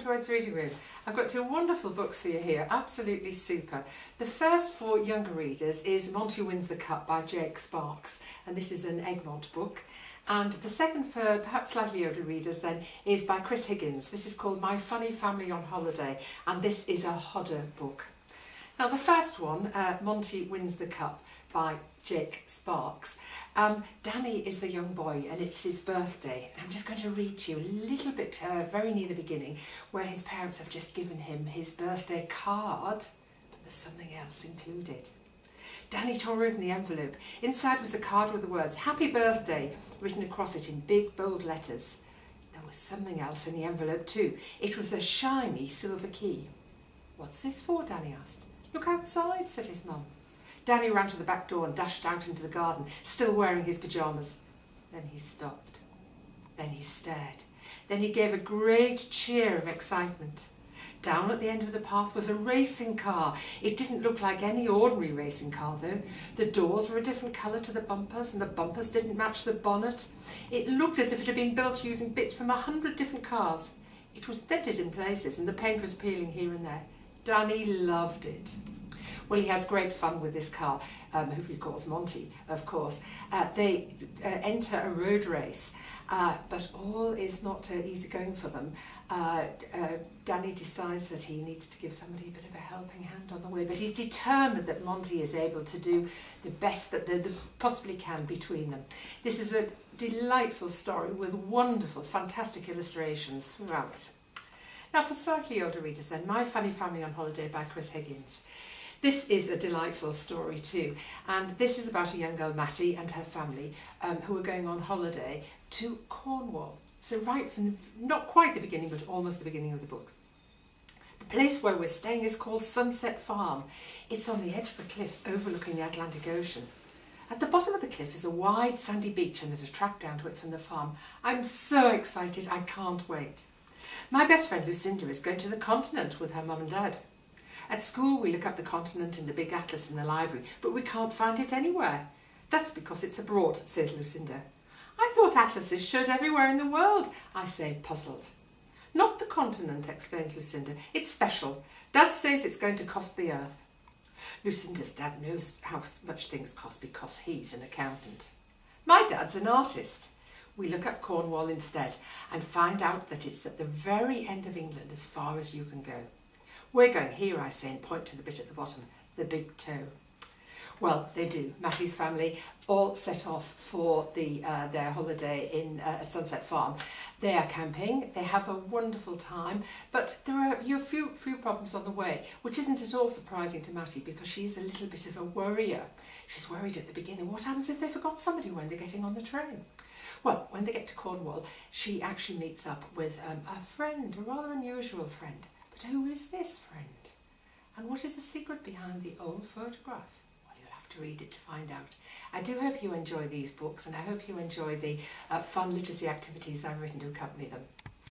Words Reading Room. I've got two wonderful books for you here, absolutely super. The first for younger readers is Monty Wins the Cup by Jake Sparks, and this is an Egmont book. And the second for perhaps slightly older readers then is by Chris Higgins. This is called My Funny Family on Holiday, and this is a Hodder book. Now the first one, Monty Wins the Cup by Jake Sparks. Danny is the young boy and it's his birthday. I'm just going to read to you a little bit very near the beginning where his parents have just given him his birthday card, but there's something else included. Danny tore open the envelope. Inside was a card with the words "Happy Birthday" written across it in big bold letters. There was something else in the envelope too. It was a shiny silver key. "What's this for?" Danny asked. "Look outside," said his mum. Danny ran to the back door and dashed out into the garden, still wearing his pyjamas. Then he stopped. Then he stared. Then he gave a great cheer of excitement. Down at the end of the path was a racing car. It didn't look like any ordinary racing car though. The doors were a different colour to the bumpers and the bumpers didn't match the bonnet. It looked as if it had been built using bits from 100 different cars. It was dented in places and the paint was peeling here and there. Danny loved it. Well, he has great fun with this car, who he calls Monty, of course. They enter a road race, but all is not easy going for them. Danny decides that he needs to give somebody a bit of a helping hand on the way, but he's determined that Monty is able to do the best that they possibly can between them. This is a delightful story with wonderful, fantastic illustrations throughout. Now, for slightly older readers then, My Funny Family on Holiday by Chris Higgins. This is a delightful story too, and this is about a young girl, Matty, and her family who are going on holiday to Cornwall. So right from not quite the beginning, but almost the beginning of the book. The place where we're staying is called Sunset Farm. It's on the edge of a cliff overlooking the Atlantic Ocean. At the bottom of the cliff is a wide sandy beach and there's a track down to it from the farm. I'm so excited, I can't wait. My best friend Lucinda is going to the continent with her mum and dad. At school we look up the continent in the big atlas in the library, but we can't find it anywhere. That's because it's abroad, says Lucinda. I thought atlases showed everywhere in the world, I say, puzzled. Not the continent, explains Lucinda. It's special. Dad says it's going to cost the earth. Lucinda's dad knows how much things cost because he's an accountant. My dad's an artist. We look up Cornwall instead and find out that it's at the very end of England as far as you can go. We're going here, I say, and point to the bit at the bottom, the big toe. Well, they do. Matty's family all set off for their holiday in Sunset Farm. They are camping, they have a wonderful time, but there are a few problems on the way, which isn't at all surprising to Matty because she's a little bit of a worrier. She's worried at the beginning, what happens if they forgot somebody when they're getting on the train? Well, when they get to Cornwall, she actually meets up with a friend, a rather unusual friend. But who is this friend? And what is the secret behind the old photograph? Well, you'll have to read it to find out. I do hope you enjoy these books and I hope you enjoy the fun literacy activities I've written to accompany them.